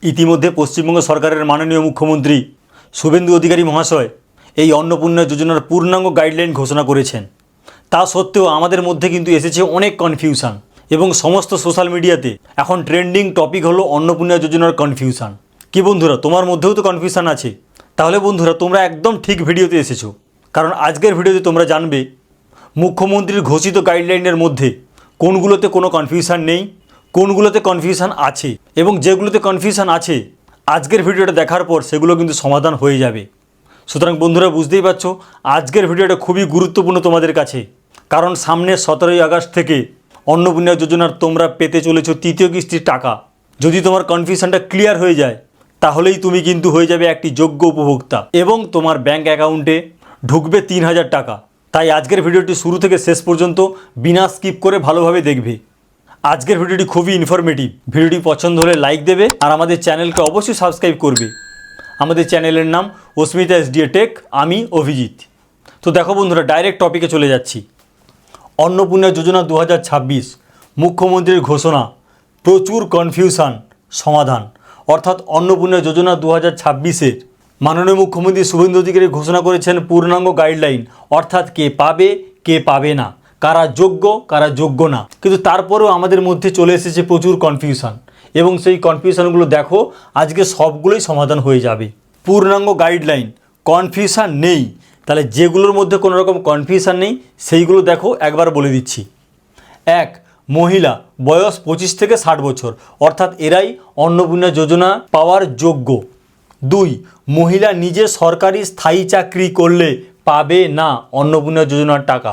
ইতিমধ্যে পশ্চিমবঙ্গ সরকারের মাননীয় মুখ্যমন্ত্রী শুভেন্দু অধিকারী মহাশয় এই অন্নপূর্ণা যোজনার পূর্ণাঙ্গ গাইডলাইন ঘোষণা করেছেন। তা সত্ত্বেও আমাদের মধ্যে কিন্তু এসেছে অনেক কনফিউশন এবং সমস্ত সোশ্যাল মিডিয়াতে এখন ট্রেন্ডিং টপিক হলো অন্নপূর্ণা যোজনার কনফিউশন। কি বন্ধুরা, তোমার মধ্যেও তো কনফিউশন আছে? তাহলে বন্ধুরা তোমরা একদম ঠিক ভিডিওতে এসেছো, কারণ আজকের ভিডিওতে তোমরা জানবে মুখ্যমন্ত্রীর ঘোষিত গাইডলাইনের মধ্যে কোনগুলোতে কোনো কনফিউশন নেই, কোনগুলোতে কনফিউশন আছে, এবং যেগুলোতে কনফিউশন আছে আজকের ভিডিওটা দেখার পর সেগুলো কিন্তু সমাধান হয়ে যাবে। সুতরাং বন্ধুরা বুঝতেই পারছো আজকের ভিডিওটা খুবই গুরুত্বপূর্ণ তোমাদের কাছে, কারণ সামনে 17ই আগস্ট থেকে অন্নপূর্ণা যোজনার তোমরা পেতে চলেছো তৃতীয় কিস্তির টাকা। যদি তোমার কনফিউশনটা ক্লিয়ার হয়ে যায় তাহলেই তুমি কিন্তু হয়ে যাবে একটি যোগ্য উপভোক্তা এবং তোমার ব্যাঙ্ক অ্যাকাউন্টে ঢুকবে 3000 টাকা। তাই আজকের ভিডিওটি শুরু থেকে শেষ পর্যন্ত বিনা স্কিপ করে ভালোভাবে দেখবে। আজকের ভিডিওটি খুবই ইনফরমেটিভ। ভিডিওটি পছন্দ হলে লাইক দেবে আর আমাদের চ্যানেলকে অবশ্যই সাবস্ক্রাইব করবে। আমাদের চ্যানেলের নাম অস্মিতা এসডিএ টেক, আমি অভিজিৎ। তো দেখো বন্ধুরা, ডাইরেক্ট টপিকে চলে যাচ্ছি। অন্নপূর্ণা যোজনা 2026 মুখ্যমন্ত্রীর ঘোষণা, প্রচুর কনফিউশন সমাধান। অর্থাৎ অন্নপূর্ণা যোজনা 2026-এর মাননীয় মুখ্যমন্ত্রী শুভেন্দু অধিকারী ঘোষণা করেছেন পূর্ণাঙ্গ গাইডলাইন, অর্থাৎ কে পাবে কে পাবে না, কারা যোগ্য কারা যোগ্য না। কিন্তু তারপরেও আমাদের মধ্যে চলে এসেছে প্রচুর কনফিউশন, এবং সেই কনফিউশনগুলো দেখো আজকে সবগুলোই সমাধান হয়ে যাবে। পূর্ণাঙ্গ গাইডলাইন, কনফিউশন নেই। তাহলে যেগুলোর মধ্যে কোনো রকম কনফিউশন নেই সেইগুলো দেখো একবার বলে দিচ্ছি। 1. মহিলা, বয়স 25 থেকে 60 বছর, অর্থাৎ এরাই অন্নপূর্ণা যোজনা পাওয়ার যোগ্য। 2. মহিলা নিজে সরকারি স্থায়ী চাকরি করলে পাবে না অন্নপূর্ণা যোজনার টাকা।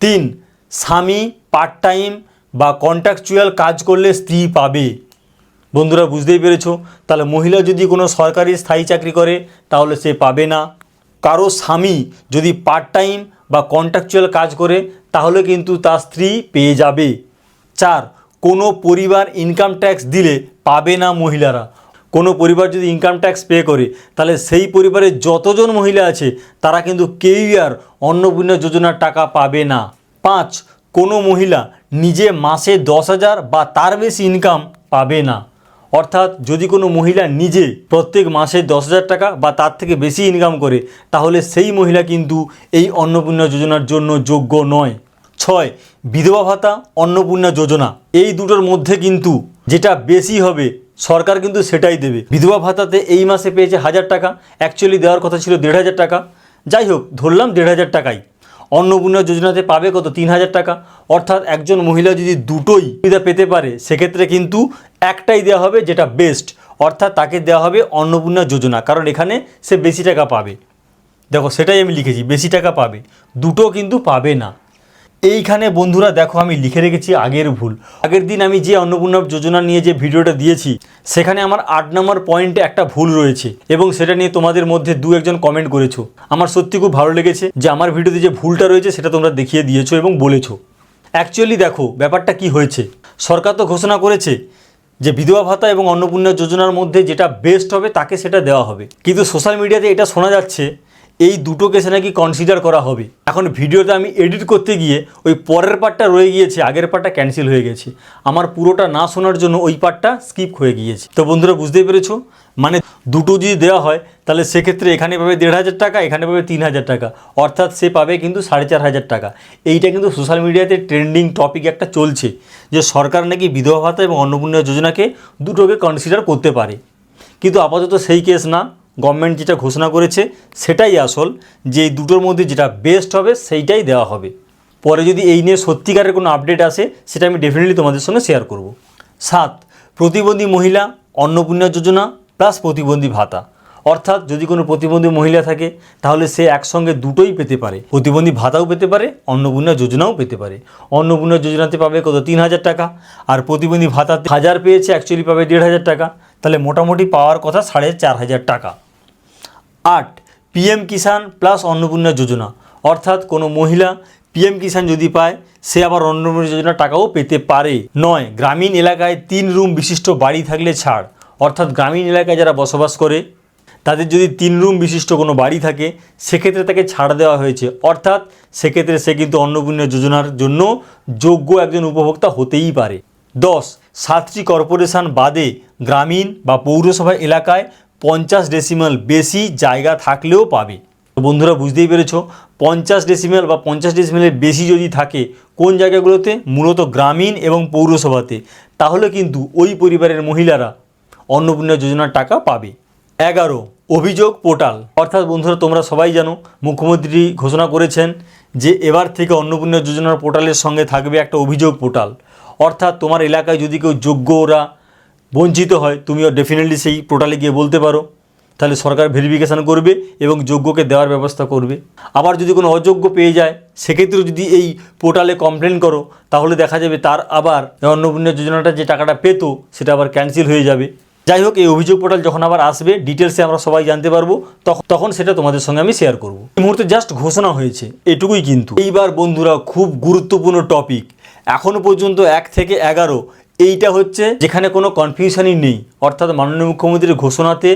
3. স্বামী পার্ট টাইম বা কন্ট্রাকচুয়াল কাজ করলে স্ত্রী পাবে। বন্ধুরা বুঝতেই পেরেছো, তাহলে মহিলা যদি কোনো সরকারি স্থায়ী চাকরি করে তাহলে সে পাবে না। কারো স্বামী যদি পার্ট টাইম বা কন্ট্রাকচুয়াল কাজ করে তাহলে কিন্তু তার স্ত্রী পেয়ে যাবে। 4. কোনো পরিবার ইনকাম ট্যাক্স দিলে পাবে না মহিলারা। কোনো পরিবার যদি ইনকাম ট্যাক্স পে করে তাহলে সেই পরিবারে যতজন মহিলা আছে তারা কিন্তু কেউই আর অন্নপূর্ণা যোজনার টাকা পাবে না। 5. কোনো মহিলা নিজে মাসে 10,000 বা তার বেশি ইনকাম পাবে না। অর্থাৎ যদি কোনো মহিলা নিজে প্রত্যেক মাসে 10,000 টাকা বা তার থেকে বেশি ইনকাম করে তাহলে সেই মহিলা কিন্তু এই অন্নপূর্ণা যোজনার জন্য যোগ্য নয়। 6. বিধবা ভাতা, অন্নপূর্ণা যোজনা, এই দুটোর মধ্যে কিন্তু যেটা বেশি হবে সরকার কিন্তু সেটাই দেবে। বিধবা ভাতাতে এই মাসে পেয়েছে 1000 টাকা, অ্যাকচুয়ালি দেওয়ার কথা ছিল 1,500 টাকা, যাই হোক ধরলাম 1,500 টাকাই। অন্নপূর্ণা যোজনাতে পাবে কত? 3,000 টাকা। অর্থাৎ একজন মহিলা যদি দুটোই সুবিধা পেতে পারে সেক্ষেত্রে কিন্তু একটাই দেওয়া হবে যেটা বেস্ট, অর্থাৎ তাকে দেওয়া হবে অন্নপূর্ণা যোজনা, কারণ এখানে সে বেশি টাকা পাবে। দেখো সেটাই আমি লিখেছি, বেশি টাকা পাবে, দুটো কিন্তু পাবে না। এইখানে বন্ধুরা দেখো আমি লিখে রেখেছি আগের ভুল। আগের দিন আমি যে অন্নপূর্ণা যোজনা নিয়ে যে ভিডিওটা দিয়েছি সেখানে আমার 8 নম্বর পয়েন্টে একটা ভুল রয়েছে, এবং সেটা নিয়ে তোমাদের মধ্যে 2-1 কমেন্ট করেছো। আমার সত্যি খুব ভালো লেগেছে যে আমার ভিডিওতে যে ভুলটা রয়েছে সেটা তোমরা দেখিয়ে দিয়েছো এবং বলেছো। অ্যাকচুয়ালি দেখো ব্যাপারটা কি হয়েছে, সরকার তো ঘোষণা করেছে যে বিধবা ভাতা এবং অন্নপূর্ণা যোজনার মধ্যে যেটা বেস্ট হবে তাকে সেটা দেওয়া হবে, কিন্তু সোশ্যাল মিডিয়াতে এটা শোনা যাচ্ছে এই দুটো কেসে নাকি কনসিডার করা হবে। এখন ভিডিওতে আমি এডিট করতে গিয়ে ওই পরের পার্টটা রয়ে গিয়েছে, আগের পার্টটা ক্যান্সেল হয়ে গেছে। আমার পুরোটা না শোনার জন্য ওই পার্টটা স্কিপ হয়ে গিয়েছে। তো বন্ধুরা বুঝতেই পেরেছো, মানে দুটো যদি দেওয়া হয় তাহলে সেক্ষেত্রে এখানে পাবে 1,500 টাকা, এখানে পাবে 3,000 টাকা, অর্থাৎ সে পাবে কিন্তু 4,500 টাকা। এইটা কিন্তু সোশ্যাল মিডিয়াতে ট্রেন্ডিং টপিক একটা চলছে যে সরকার নাকি বিধবা ভাতা এবং অন্নপূর্ণা যোজনাকে দুটোকে কনসিডার করতে পারে, কিন্তু আপাতত সেই কেস না। গভর্নমেন্ট যেটা ঘোষণা করেছে সেটাই আসল, যে এই দুটোর মধ্যে যেটা বেস্ট হবে সেইটাই দেওয়া হবে। পরে যদি এই নিয়ে সত্যিকারের কোনো আপডেট আসে সেটা আমি ডেফিনেটলি তোমাদের সঙ্গে শেয়ার করব। 7. প্রতিবন্ধী মহিলা, অন্নপূর্ণা যোজনা প্লাস প্রতিবন্ধী ভাতা, অর্থাৎ যদি কোনো প্রতিবন্ধী মহিলা থাকে তাহলে সে একসঙ্গে দুটোই পেতে পারে, প্রতিবন্ধী ভাতাও পেতে পারে, অন্নপূর্ণা যোজনাও পেতে পারে। অন্নপূর্ণা যোজনাতে পাবে কত? 3,000 টাকা, আর প্রতিবন্ধী ভাতাতে 1,000 পেয়েছে, অ্যাকচুয়ালি পাবে 1,500 টাকা, তাহলে মোটামুটি পাওয়ার কথা 4,500 টাকা। 8. পিএম কিষাণ প্লাস অন্নপূর্ণা যোজনা, অর্থাৎ কোনো মহিলা পিএম কিষাণ যদি পায় সে আবার অন্নপূর্ণা যোজনার টাকাও পেতে পারে। 9. গ্রামীণ এলাকায় 3 রুম বিশিষ্ট বাড়ি থাকলে ছাড়, অর্থাৎ গ্রামীণ এলাকায় যারা বসবাস করে তাদের যদি 3 রুম বিশিষ্ট কোনো বাড়ি থাকে সেক্ষেত্রে তাকে ছাড় দেওয়া হয়েছে, অর্থাৎ সেক্ষেত্রে সে কিন্তু অন্নপূর্ণা যোজনার জন্য যোগ্য একজন উপভোক্তা হতেই পারে। 10 7টি কর্পোরেশন বাদে গ্রামীণ বা পৌরসভা এলাকায় 50 ডেসিমেল বেশি জায়গা থাকলেও পাবে। তো বন্ধুরা বুঝতেই পেরেছো, 50 ডেসিমেল বা 50 ডেসিমেলের বেশি যদি থাকে কোন জায়গাগুলোতে, মূলত গ্রামীণ এবং পৌরসভাতে, তাহলে কিন্তু ওই পরিবারের মহিলারা অন্নপূর্ণা যোজনার টাকা পাবে। 11 অভিযোগ পোর্টাল। অর্থাৎ বন্ধুরা তোমরা সবাই জানো মুখ্যমন্ত্রী ঘোষণা করেছেন যে এবার থেকে অন্নপূর্ণা যোজনার পোর্টালের সঙ্গে থাকবে একটা অভিযোগ পোর্টাল। অর্থাৎ তোমার এলাকায় যদি কেউ যোগ্যরা বঞ্চিত হয়, তুমিও ডেফিনেটলি সেই পোর্টালে গিয়ে বলতে পারো, তাহলে সরকার ভেরিফিকেশান করবে এবং যোগ্যকে দেওয়ার ব্যবস্থা করবে। আবার যদি কোনো অযোগ্য পেয়ে যায় সেক্ষেত্রেও যদি এই পোর্টালে কমপ্লেন করো তাহলে দেখা যাবে তার আবার অন্নপূর্ণা যোজনাটা যে টাকাটা পেত সেটা আবার ক্যান্সেল হয়ে যাবে। যাই হোক, এই অভিযোগ পোর্টাল যখন আবার আসবে ডিটেলসে আমরা সবাই জানতে পারবো, তখন সেটা তোমাদের সঙ্গে আমি শেয়ার করব। এই মুহূর্তে জাস্ট ঘোষণা হয়েছে এটুকুই। কিন্তু এইবার বন্ধুরা খুব গুরুত্বপূর্ণ টপিক, এখনও পর্যন্ত 1 থেকে 11 এইটা হচ্ছে যেখানে কোনো কনফিউশনই নেই। অর্থাৎ মাননীয় মুখ্যমন্ত্রীর ঘোষণাতে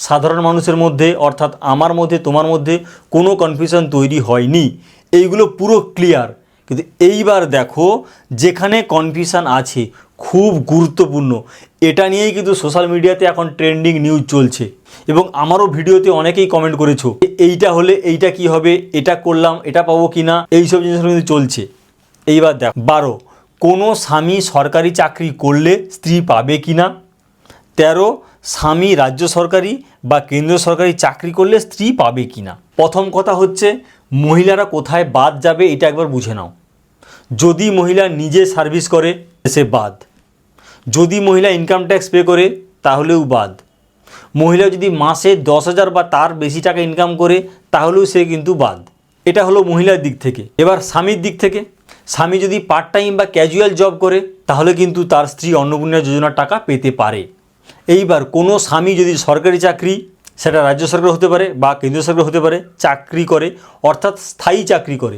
সাধারণ মানুষের মধ্যে, অর্থাৎ আমার মধ্যে, তোমার মধ্যে কোনো কনফিউশন তৈরি হয়নি, এইগুলো পুরো ক্লিয়ার। কিন্তু এইবার দেখো যেখানে কনফিউশন আছে, খুব গুরুত্বপূর্ণ, এটা নিয়েই কিন্তু সোশ্যাল মিডিয়াতে এখন ট্রেন্ডিং নিউজ চলছে এবং আমারও ভিডিওতে অনেকেই কমেন্ট করেছো এইটা হলে এইটা কি হবে, এটা করলাম এটা পাবো কি না, এইসব জিনিসগুলো কিন্তু চলছে। এইবার দেখো 12 কোনো স্বামী সরকারি চাকরি করলে স্ত্রী পাবে কি না। 13 স্বামী রাজ্য সরকারি বা কেন্দ্র সরকারি চাকরি করলে স্ত্রী পাবে কি না। প্রথম কথা হচ্ছে মহিলারা কোথায় বাদ যাবে এটা একবার বুঝে নাও। যদি মহিলা নিজে সার্ভিস করে সে বাদ, যদি মহিলা ইনকাম ট্যাক্স পে করে তাহলেও বাদ, মহিলা যদি মাসে 10,000 বা তার বেশি টাকা ইনকাম করে তাহলেও সে কিন্তু বাদ। এটা হলো মহিলার দিক থেকে। এবার স্বামীর দিক থেকে, স্বামী যদি পার্ট টাইম বা ক্যাজুয়াল জব করে তাহলে কিন্তু তার স্ত্রী অন্নপূর্ণা যোজনার টাকা পেতে পারে। এইবার কোনো স্বামী যদি সরকারি চাকরি, সেটা রাজ্য সরকার হতে পারে বা কেন্দ্র সরকার হতে পারে, চাকরি করে অর্থাৎ স্থায়ী চাকরি করে,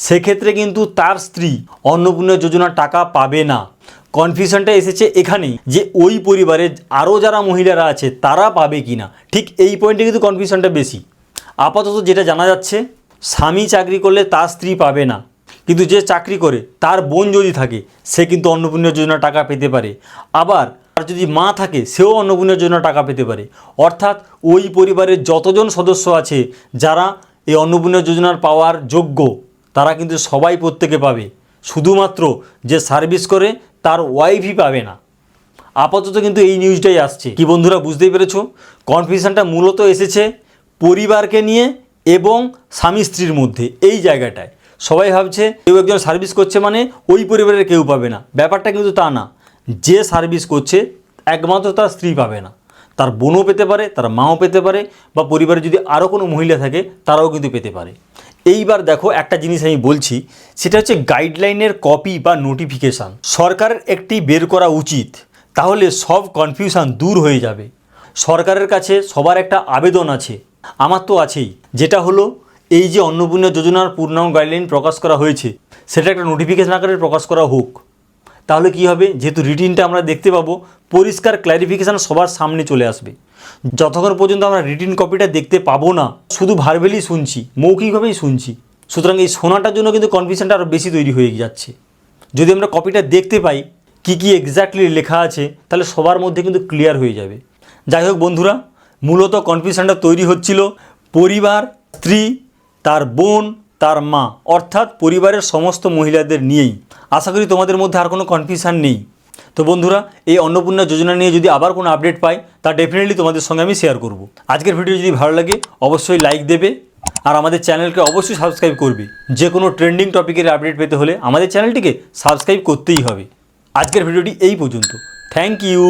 সেক্ষেত্রে কিন্তু তার স্ত্রী অন্নপূর্ণা যোজনার টাকা পাবে না। কনফিউশনটা এসেছে এখানেই যে ওই পরিবারে আরও যারা মহিলারা আছে তারা পাবে কি না, ঠিক এই পয়েন্টে কিন্তু কনফিউশনটা বেশি। আপাতত যেটা জানা যাচ্ছে স্বামী চাকরি করলে তার স্ত্রী পাবে না, কিন্তু যে চাকরি করে তার বোন যদি থাকে সে কিন্তু অন্নপূর্ণা যোজনার টাকা পেতে পারে। আবার আর যদি মা থাকে সেও অন্নপূর্ণা যোজনার টাকা পেতে পারে। অর্থাৎ ওই পরিবারের যতজন সদস্য আছে যারা এই অন্নপূর্ণা যোজনার পাওয়ার যোগ্য তারা কিন্তু সবাই প্রত্যেকে পাবে, শুধুমাত্র যে সার্ভিস করে তার ওয়াইফই পাবে না। আপাতত কিন্তু এই নিউজটাই আসছে। কি বন্ধুরা বুঝতেই পেরেছো? কনফিউশনটা মূলত এসেছে পরিবারকে নিয়ে এবং স্বামী স্ত্রীর মধ্যে। এই জায়গাটায় সবাই ভাবছে কেউ একজন সার্ভিস করছে মানে ওই পরিবারের কেউ পাবে না, ব্যাপারটা কিন্তু তা না। যে সার্ভিস করছে একমাত্র তার স্ত্রী পাবে না, তার বোনও পেতে পারে, তার মাও পেতে পারে, বা পরিবারে যদি আরও কোনো মহিলা থাকে তারাও কিন্তু পেতে পারে। এইবার দেখো একটা জিনিস আমি বলছি, সেটা হচ্ছে গাইডলাইনের কপি বা নোটিফিকেশান সরকারের একটি বের করা উচিত, তাহলে সব কনফিউশন দূর হয়ে যাবে। সরকারের কাছে সবার একটা আবেদন আছে, আমার তো আছেই, যেটা হলো এই যে অন্নপূর্ণা যোজনার পূর্ণাঙ্গ গাইডলাইন প্রকাশ করা হয়েছে সেটা একটা নোটিফিকেশান আকারে প্রকাশ করা হোক। তাহলে কি হবে, যেহেতু রিটিনটা আমরা দেখতে পাবো, পরিষ্কার ক্ল্যারিফিকেশান সবার সামনে চলে আসবে। যতক্ষণ পর্যন্ত আমরা রিটিন কপিটা দেখতে পাবো না, শুধু ভার্বেলি শুনছি, মৌখিকভাবেই শুনছি, সুতরাং এই শোনাটার জন্য কিন্তু কনফিউশনটা আরও বেশি তৈরি হয়ে যাচ্ছে। যদি আমরা কপিটা দেখতে পাই কি কি এক্স্যাক্টলি লেখা আছে তাহলে সবার মধ্যে কিন্তু ক্লিয়ার হয়ে যাবে। যাই হোক বন্ধুরা, মূলত কনফিউশনটা তৈরি হচ্ছিল পরিবার, স্ত্রী, তার বোন, তার মা, অর্থাৎ পরিবারের সমস্ত মহিলাদের নিয়েই। আশা করি তোমাদের মধ্যে আর কোনো কনফিউশন নেই। তো বন্ধুরা, এই অন্নপূর্ণা যোজনা নিয়ে যদি আবার কোনো আপডেট পাই তা ডেফিনেটলি তোমাদের সঙ্গে আমি শেয়ার করব। আজকের ভিডিও যদি ভালো লাগে অবশ্যই লাইক দেবে আর আমাদের চ্যানেলকে অবশ্যই সাবস্ক্রাইব করবে। যে কোনো ট্রেন্ডিং টপিকের আপডেট পেতে হলে আমাদের চ্যানেলটিকে সাবস্ক্রাইব করতেই হবে। আজকের ভিডিওটি এই পর্যন্ত। Thank you.